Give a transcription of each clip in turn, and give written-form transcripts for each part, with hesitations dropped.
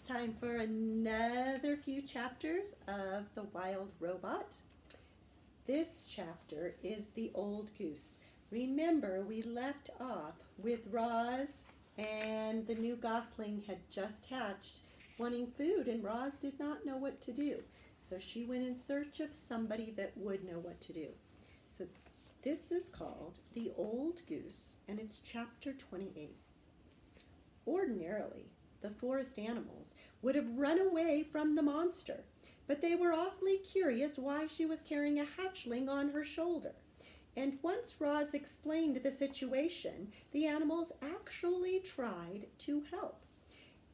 time for another few chapters of The Wild Robot. This chapter is The Old Goose. Remember, we left off with Roz and the new gosling had just hatched, wanting food, and Roz did not know what to do. So she went in search of somebody that would know what to do. So this is called The Old Goose, and it's chapter 28. Ordinarily, the forest animals would have run away from the monster, but they were awfully curious why she was carrying a hatchling on her shoulder. And once Roz explained the situation, the animals actually tried to help.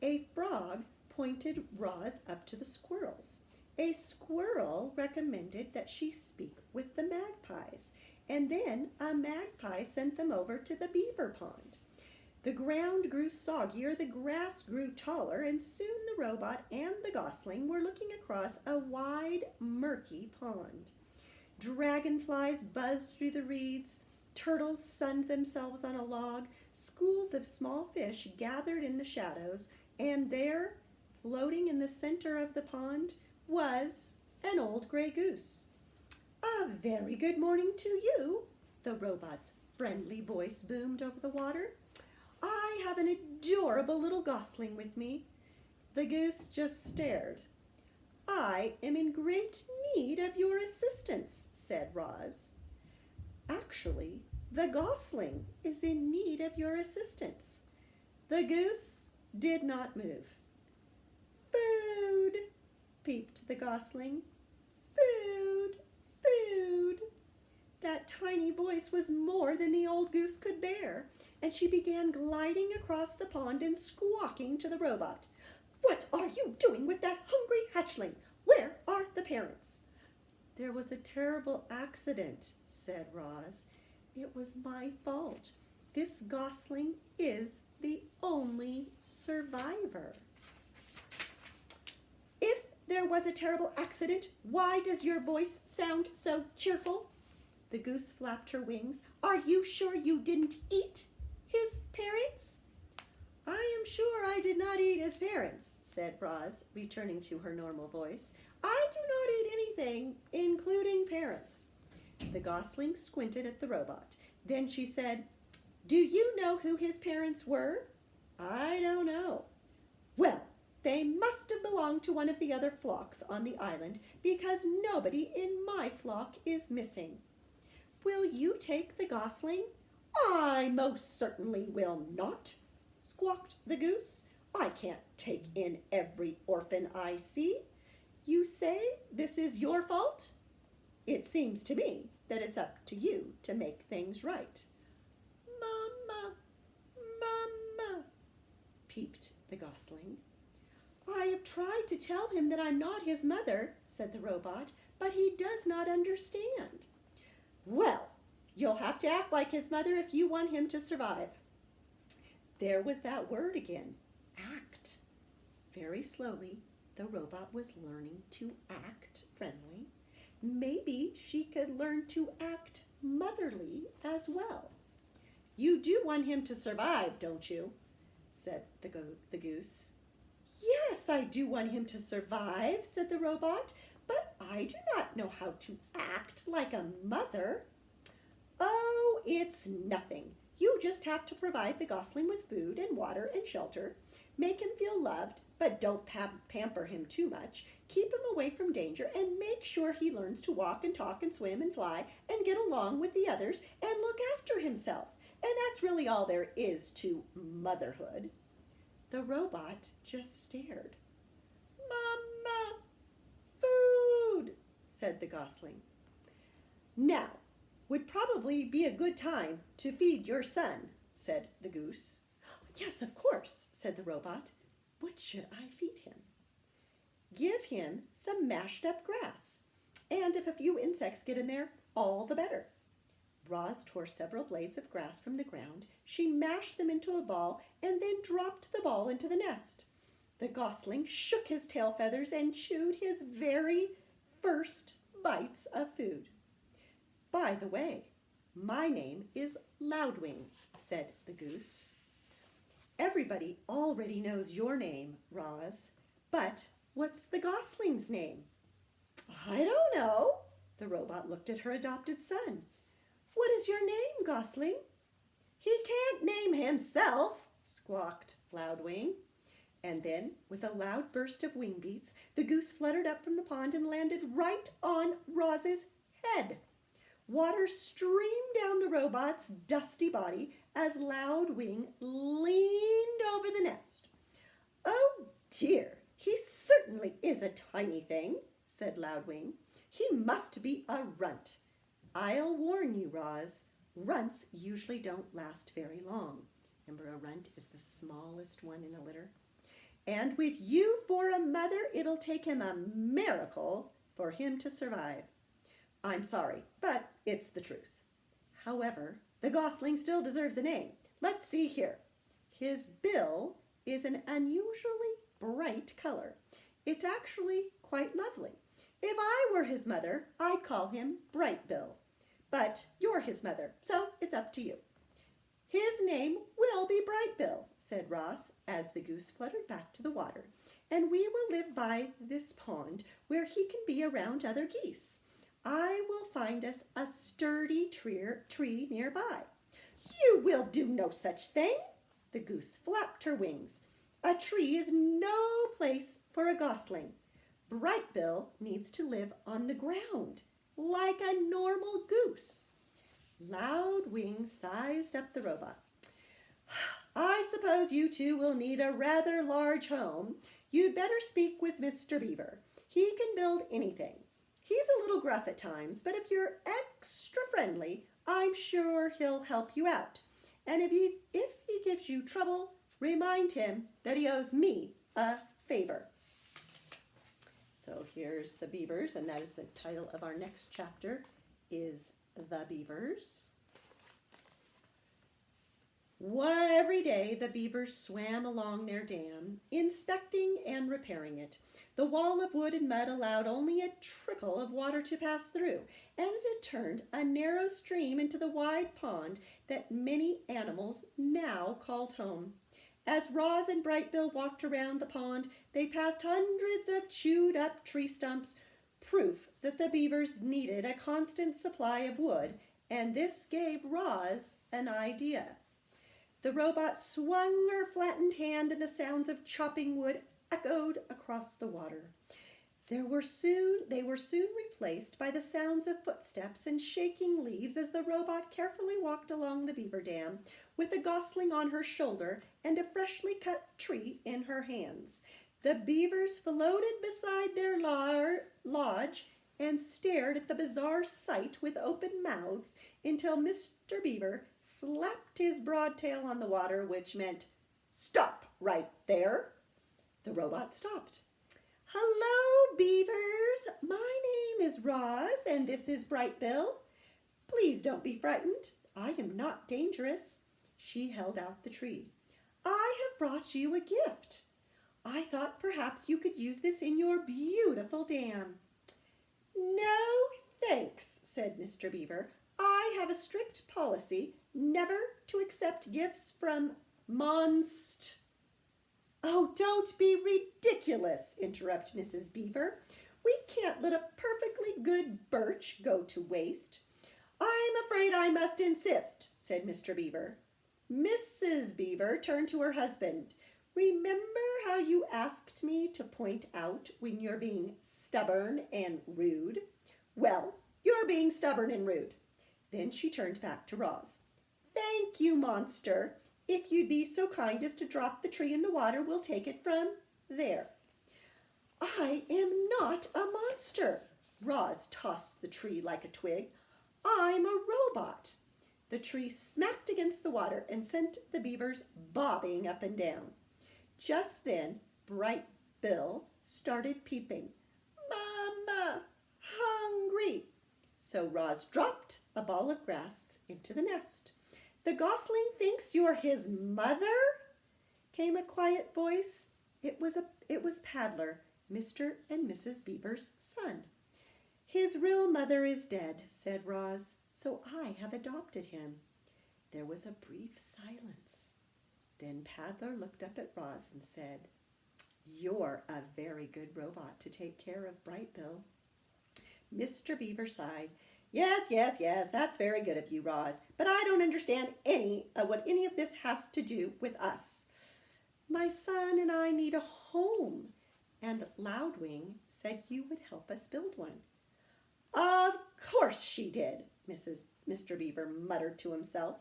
A frog pointed Roz up to the squirrels. A squirrel recommended that she speak with the magpies, and then a magpie sent them over to the beaver pond. The ground grew soggier, the grass grew taller, and soon the robot and the gosling were looking across a wide, murky pond. Dragonflies buzzed through the reeds, turtles sunned themselves on a log, schools of small fish gathered in the shadows, and there, floating in the center of the pond, was an old gray goose. "A very good morning to you," the robot's friendly voice boomed over the water. "I have an adorable little gosling with me." The goose just stared. "I am in great need of your assistance," said Roz. "Actually, the gosling is in need of your assistance." The goose did not move. "Food," peeped the gosling. "Food, food." That tiny voice was more than the old goose could bear, and she began gliding across the pond and squawking to the robot. "What are you doing with that hungry hatchling? Where are the parents?" "There was a terrible accident," said Roz. "It was my fault. This gosling is the only survivor." "If there was a terrible accident, why does your voice sound so cheerful?" The goose flapped her wings. "Are you sure you didn't eat his parents?" "I am sure I did not eat his parents," said Roz, returning to her normal voice. "I do not eat anything, including parents." The gosling squinted at the robot. Then she said, "Do you know who his parents were?" "I don't know." "Well, they must have belonged to one of the other flocks on the island, because nobody in my flock is missing." "Will you take the gosling?" "I most certainly will not," squawked the goose. "I can't take in every orphan I see. You say this is your fault? It seems to me that it's up to you to make things right." "Mama, Mama," peeped the gosling. "I have tried to tell him that I'm not his mother," said the robot, "but he does not understand." "Well, you'll have to act like his mother if you want him to survive." There was that word again, act. Very slowly, the robot was learning to act friendly. Maybe she could learn to act motherly as well. "You do want him to survive, don't you?" said the goose. "Yes, I do want him to survive," said the robot, "but I do not know how to act like a mother." "Oh, it's nothing. You just have to provide the gosling with food and water and shelter. Make him feel loved, but don't pamper him too much. Keep him away from danger and make sure he learns to walk and talk and swim and fly and get along with the others and look after himself. And that's really all there is to motherhood." The robot just stared. "Mama, food," said the gosling. "Now would probably be a good time to feed your son," said the goose. "Yes, of course," said the robot. "What should I feed him?" "Give him some mashed up grass, and if a few insects get in there, all the better." Roz tore several blades of grass from the ground. She mashed them into a ball and then dropped the ball into the nest. The gosling shook his tail feathers and chewed his very first bites of food. "By the way, my name is Loudwing," said the goose. "Everybody already knows your name, Roz. But what's the gosling's name? I don't know. The robot looked at her adopted son. What is your name, Gosling? He can't name himself, squawked Loudwing. And then, with a loud burst of wing beats, the goose fluttered up from the pond and landed right on Roz's head. Water streamed down the robot's dusty body as Loudwing leaned over the nest. Oh dear, he certainly is a tiny thing, said Loudwing. He must be a runt. I'll warn you, Roz, runts usually don't last very long. Remember, a runt is the smallest one in a litter. And with you for a mother, it'll take him a miracle for him to survive. I'm sorry, but it's the truth. However, the gosling still deserves a name. Let's see here. His bill is an unusually bright color. It's actually quite lovely. If I were his mother, I'd call him Bright Bill. But you're his mother, so it's up to you. His name will be Bright Bill, said Roz, as the goose fluttered back to the water, and we will live by this pond where he can be around other geese. I will find us a sturdy tree nearby. You will do no such thing. The goose flapped her wings. A tree is no place for a gosling. Bright Bill needs to live on the ground, like a normal goose. Loudwing sized up the robot. I suppose you two will need a rather large home. You'd better speak with Mr. Beaver. He can build anything. He's a little gruff at times, but if you're extra friendly, I'm sure he'll help you out. And if he gives you trouble, remind him that he owes me a favor. So here's the beavers, and that is the title of our next chapter, is The Beavers. Every day the beavers swam along their dam, inspecting and repairing it. The wall of wood and mud allowed only a trickle of water to pass through, and it had turned a narrow stream into the wide pond that many animals now called home. As Roz and Bright Bill walked around the pond, they passed hundreds of chewed-up tree stumps, proof that the beavers needed a constant supply of wood, and this gave Roz an idea. The robot swung her flattened hand, and the sounds of chopping wood echoed across the water. They were soon replaced by the sounds of footsteps and shaking leaves as the robot carefully walked along the beaver dam with a gosling on her shoulder and a freshly cut tree in her hands. The beavers floated beside their lodge and stared at the bizarre sight with open mouths until Mr. Beaver slapped his broad tail on the water, which meant, "Stop right there." The robot stopped. "Hello, beavers. My name is Roz, and this is Bright Bill. Please don't be frightened. I am not dangerous." She held out the tree. "I have brought you a gift. I thought perhaps you could use this in your beautiful dam." "No, thanks," said Mr. Beaver. "I have a strict policy never to accept gifts from monst—" "Oh, don't be ridiculous," interrupted Mrs. Beaver. "We can't let a perfectly good birch go to waste." "I'm afraid I must insist," said Mr. Beaver. Mrs. Beaver turned to her husband. "Remember how you asked me to point out when you're being stubborn and rude? Well, you're being stubborn and rude." Then she turned back to Roz. "Thank you, monster. If you'd be so kind as to drop the tree in the water, we'll take it from there." "I am not a monster." Roz tossed the tree like a twig. "I'm a robot." The tree smacked against the water and sent the beavers bobbing up and down. Just then, Bright Bill started peeping. "Mama, hungry." So Roz dropped a ball of grass into the nest. "The gosling thinks you're his mother?" came a quiet voice. It was Paddler, Mr. and Mrs. Beaver's son. "His real mother is dead," said Roz, "so I have adopted him." There was a brief silence. Then Paddler looked up at Roz and said, You're a very good robot to take care of Bright Bill. Mr. Beaver sighed. Yes, yes, yes, that's very good of you, Roz, but I don't understand what any of this has to do with us. My son and I need a home, and Loudwing said you would help us build one. Of course she did, Mr. Beaver muttered to himself.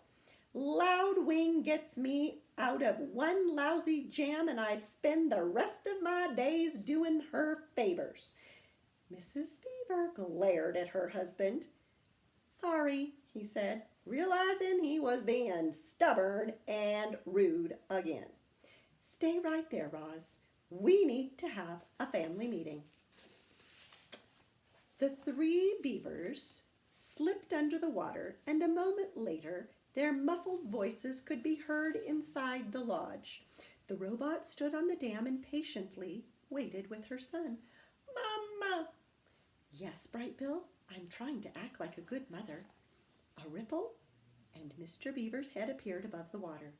Loudwing gets me out of one lousy jam, and I spend the rest of my days doing her favors. Mrs. Beaver glared at her husband. Sorry, he said, realizing he was being stubborn and rude again. Stay right there, Roz. We need to have a family meeting. The three beavers slipped under the water, and a moment later, their muffled voices could be heard inside the lodge. The robot stood on the dam and patiently waited with her son. Mama! Yes, Bright Bill, I'm trying to act like a good mother. A ripple, and Mr. Beaver's head appeared above the water.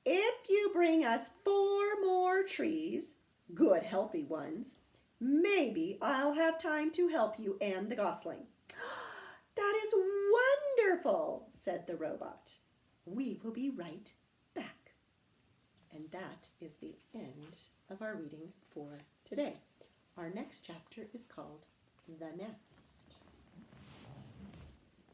If you bring us 4 more trees, good healthy ones, maybe I'll have time to help you and the gosling. That is wonderful, said the robot. We will be right back. And that is the end of our reading for today. Our next chapter is called The Nest.